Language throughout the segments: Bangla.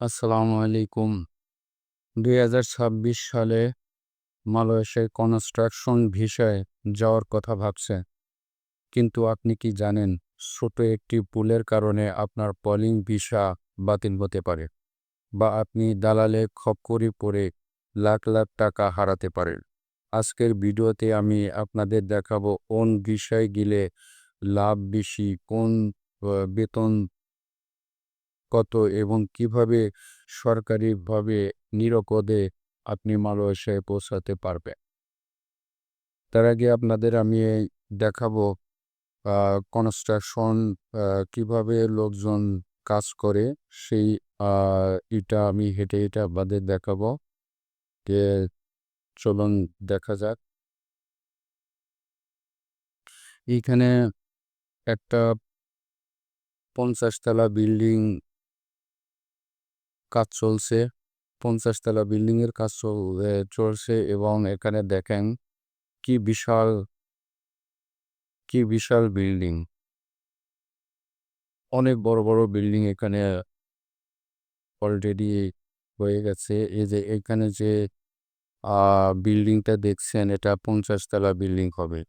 আসসালামু আলাইকুম। ২০২৬ সালে মালয়েশিয়ায় কনস্ট্রাকশন ভিসায় যাওয়ার কথা ভাবছেন। কিন্তু আপনি কি জানেন, ছোট একটি ভুলের কারণে আপনার পলিং ভিসা বাতিল হতে পারে, বা আপনি দালালের খপ্পরে পড়ে লাখ লাখ টাকা হারাতে পারেন। আজকের ভিডিওতে আমি আপনাদের দেখাবো কোন ভিসায় গেলে লাভ বেশি, কোন বেতন কত, এবং কিভাবে সরকারিভাবে নিরাপদে আপনি মালয়েশিয়ায় পৌঁছাতে পারবেন। তার আগে আপনাদের আমি দেখাবো কনস্ট্রাকশন কিভাবে লোকজন কাজ করে, সেই এটা আমি হেঁটে হেঁটে আপনাদের দেখাবো। যে চলুন দেখা যাক। এইখানে একটা 50 তলা বিল্ডিং কাজ চলছে। 50 তলা বিল্ডিংয়ের কাজ চলছে, এবং এখানে দেখেন কি বিশাল বিশাল বিল্ডিং। অনেক বড় বড় বিল্ডিং এখানে অলরেডি হয়ে গেছে। এই যে এখানে যে বিল্ডিংটা দেখছেন, এটা 50 তলা বিল্ডিং হবে।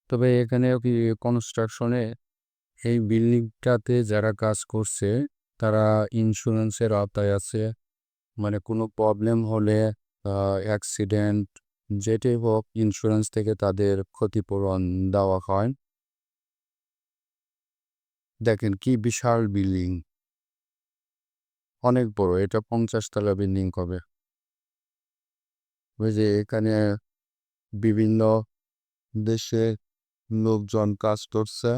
তবে এখানে কি কনস্ট্রাকশনে এই বিল্ডিংটাতে যারা কাজ করছে তারা ইন্স্যুরেন্সের আওতায় আছে। মানে কোনো প্রবলেম হলে, অ্যাক্সিডেন্ট, যেটাই হোক, ইন্স্যুরেন্স থেকে তাদের ক্ষতিপূরণ দেওয়া হয়। দেখেন কি বিশাল বিল্ডিং, অনেক বড়। এটা 50 তলা বিল্ডিং হবে। ওই যে এখানে বিভিন্ন দেশে লোকজন কাজ করছে।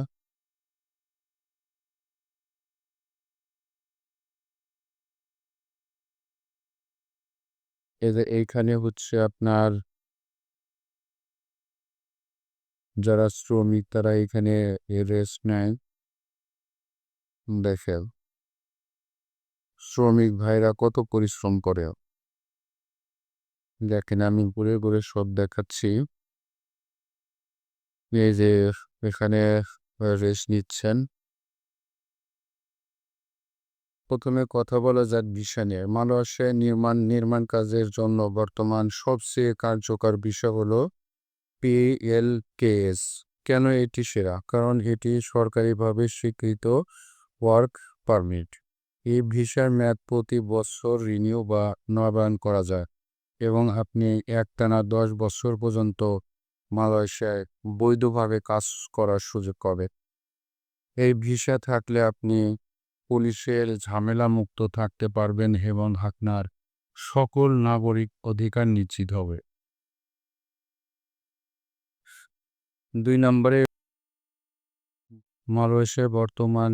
এদের এইখানে হচ্ছে আপনার যারা শ্রমিক তারা এখানে রেস্ট নেয়। দেখেন শ্রমিক ভাইরা কত পরিশ্রম করে। দেখেন আমি ঘুরে ঘুরে সব দেখাচ্ছি। এই যে এখানে রেস্ট নিচ্ছেন। প্রথমে কথা বলা যাক ভিসা নিয়ে। মালয়েশিয়ায় নির্মাণ কাজের জন্য বর্তমান সবচেয়ে কার্যকর বিষয় হলো PLKS। কেন এটি সেরা? কারণ এটি সরকারিভাবে স্বীকৃত ওয়ার্ক পারমিট। এই ভিসার মেয়াদ প্রতি বছর রিনিউ বা নবায়ন করা যায়, এবং আপনি একটানা 10 বছর পর্যন্ত মালয়েশিয়ায় বৈধভাবে কাজ করার সুযোগ পাবেন। এই ভিসা থাকলে আপনি পুলিশের ঝামেলা মুক্ত থাকতে পারবেন, এবং আপনার সকল নাগরিক অধিকার নিশ্চিত হবে। 2 নম্বরে, মালয়েশিয়ার বর্তমান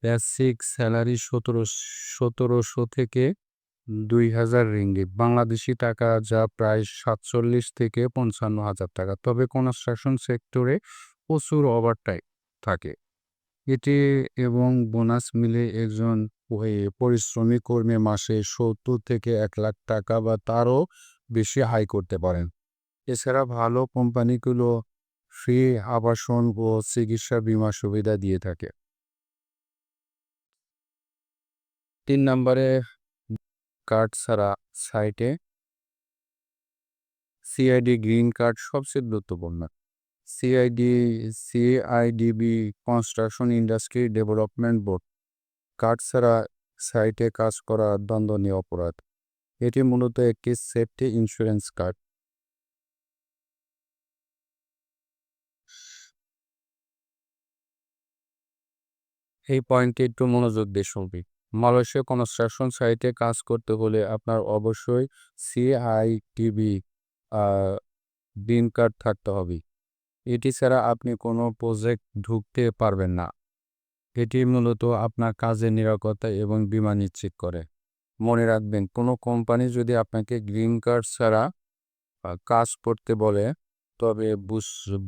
বেসিক স্যালারি 1700 থেকে 2000 রিঙ্গিত বাংলাদেশি টাকা, যা প্রায় 47 থেকে 55,000 টাকা। তবে কনস্ট্রাকশন সেক্টরে প্রচুর ওভারটাইম থাকে। এটি এবং বোনাস মিলে একজন পরিশ্রমী কর্মী মাসে 70 থেকে 1 লাখ টাকা বা তারও বেশি আয় করতে পারেন। এছাড়া ভালো কোম্পানিগুলো ফ্রি আবাসন ও চিকিৎসা বীমা সুবিধা দিয়ে থাকে। 3 নম্বরে, কার্ড ছাড়া সাইটে সিআইডি গ্রিন কার্ড সবচেয়ে গুরুত্বপূর্ণ। CID CIDB construction industry development board card ছাড়া সাইটে কাজ করা দণ্ডনীয় অপরাধ। এটি মূলত একটি সেফটি ইন্স্যুরেন্স কার্ড। এই পয়েন্টে একটু মনোযোগ দিয়ে শুনবি। মালয়েশিয়া কনস্ট্রাকশন সাইটে কাজ করতে হলে আপনার অবশ্যই সিআইটিবি গ্রিন কার্ড থাকতে হবে। এটি ছাড়া আপনি কোনো প্রজেক্ট ঢুকতে পারবেন না। এটি মূলত আপনার কাজের নিরাপত্তা এবং বীমা নিশ্চিত করে। মনে রাখবেন, কোনো কোম্পানি যদি আপনাকে গ্রিন কার্ড ছাড়া কাজ করতে বলে, তবে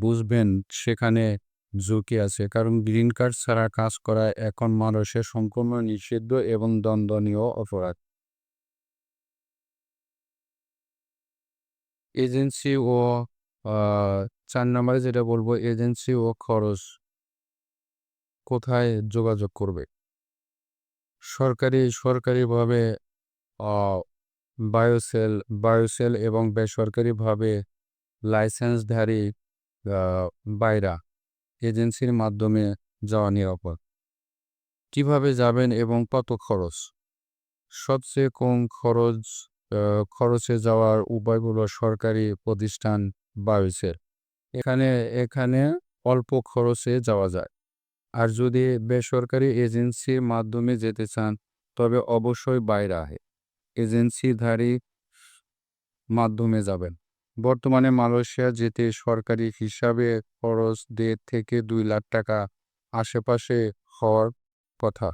বুঝবেন সেখানে ঝুঁকি আছে। কারণ গ্রিন কার্ড ছাড়া কাজ করা এখন মানুষের সম্পূর্ণ নিষিদ্ধ এবং দণ্ডনীয় অপরাধ। এজেন্সি ও 4 নম্বরে যেটা বলবো, এজেন্সি ও খরচ। কোথায় যোগাযোগ করবে? সরকারিভাবে বায়োসেল বায়োসেল এবং বেসরকারিভাবে লাইসেন্সধারী বাইরা এজেন্সির মাধ্যমে যাওয়া নিরাপদ। কিভাবে যাবেন এবং কত খরচ? সবচেয়ে কম খরচে যাওয়ার উপায় হলো সরকারি প্রতিষ্ঠান বায়োসেল। এখানে অল্প খরচে যাওয়া যায়। আর যদি বেসরকারি এজেন্সির মাধ্যমে যেতে চান তবে অবশ্যই বাইরা এজেন্সিধারী মাধ্যমে যাবেন। বর্তমানে মালয়েশিয়া যেতে সরকারি হিসাবে খরচ 1.5 থেকে 2 লাখ টাকা আশেপাশে হওয়ার কথা।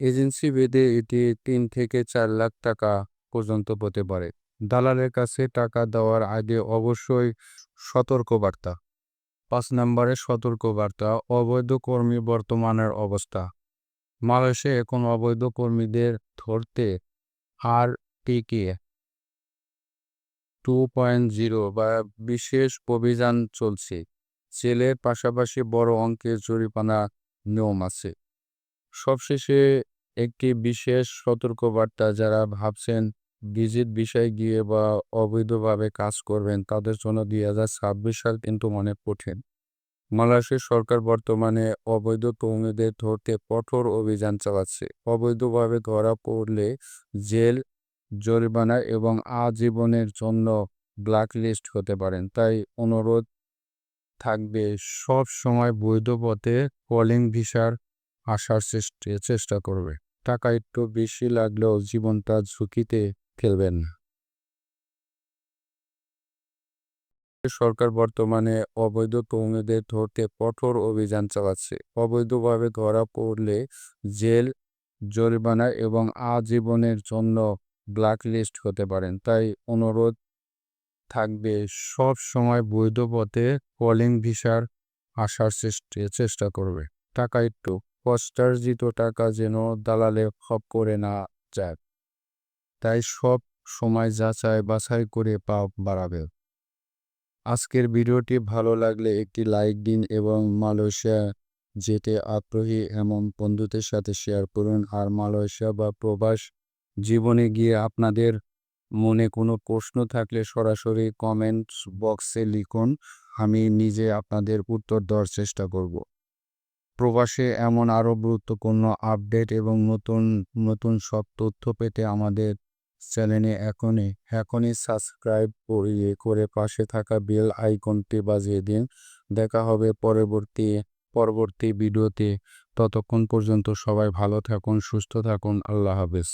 এজেন্সি ভেদে এটি 3 থেকে 4 লাখ টাকা পর্যন্ত হতে পারে। দালালের কাছে টাকা দেওয়ার আগে অবশ্যই সতর্কবার্তা। 5 নম্বরে সতর্কবার্তা, অবৈধ কর্মী বর্তমানের অবস্থা। মালয়েশিয়ায় এখন অবৈধ কর্মীদের ধরতে আরটিকে 2.0 বা বিশেষ অভিযান চলছে। জেলের পাশাপাশি বড় অঙ্কের জরিমানা নিয়ম আছে। সবশেষে একটি বিশেষ সতর্কবার্তা, যারা ভাবছেন ভিজিট ভিসায় গিয়ে বা অবৈধভাবে কাজ করবেন তাদের জন্য 2026 সাল কিন্তু অনেক কঠিন। মালয়েশিয়া সরকার বর্তমানে অবৈধ কর্মীদের ধরতে কঠোর অভিযান চালাচ্ছে। অবৈধভাবে ধরা পড়লে জেল, জরিমানা এবং আজীবনের জন্য ব্ল্যাকলিস্ট হতে পারেন। তাই অনুরোধ থাকবে সব সময় বৈধ পথে কলিং ভিসার আসার চেষ্টা করবে। টাকা একটু বেশি লাগলেও জীবনটা ঝুঁকিতে ফেলবেন না। সরকার বর্তমানে অবৈধ কর্মীদের ধরতে কঠোর অভিযান চালাচ্ছে। অবৈধভাবে ধরা পড়লে জেল, জরিমানা এবং আজীবনের জন্য ব্ল্যাকলিস্ট হতে পারেন। তাই অনুরোধ থাকবে সব সময় বৈধ পথে কলিং ভিসার আসার চেষ্টা করবে। টাকা একটু কষ্টার্জিত টাকা যেন দালালে করে না যায়, তাই সব সময় যাচাই বাছাই করে পা বাড়াবে। আজকের ভিডিওটি ভালো লাগলে একটি লাইক দিন এবং মালয়েশিয়া যেতে আগ্রহী এমন বন্ধুদের সাথে শেয়ার করুন। আর মালয়েশিয়া বা প্রবাস জীবনে গিয়ে আপনাদের মনে কোনো প্রশ্ন থাকলে সরাসরি কমেন্টস বক্সে লিখুন, আমি নিজে আপনাদের উত্তর দেওয়ার চেষ্টা করব। প্রবাসে এমন আরও গুরুত্বপূর্ণ আপডেট এবং নতুন নতুন সব তথ্য পেতে আমাদের চ্যানেলে এখনই সাবস্ক্রাইব করে পাশে থাকা বেল আইকনটি বাজিয়ে দিন। দেখা হবে পরবর্তী ভিডিওতে। ততক্ষণ পর্যন্ত সবাই ভালো থাকুন, সুস্থ থাকুন। আল্লাহ হাফেজ।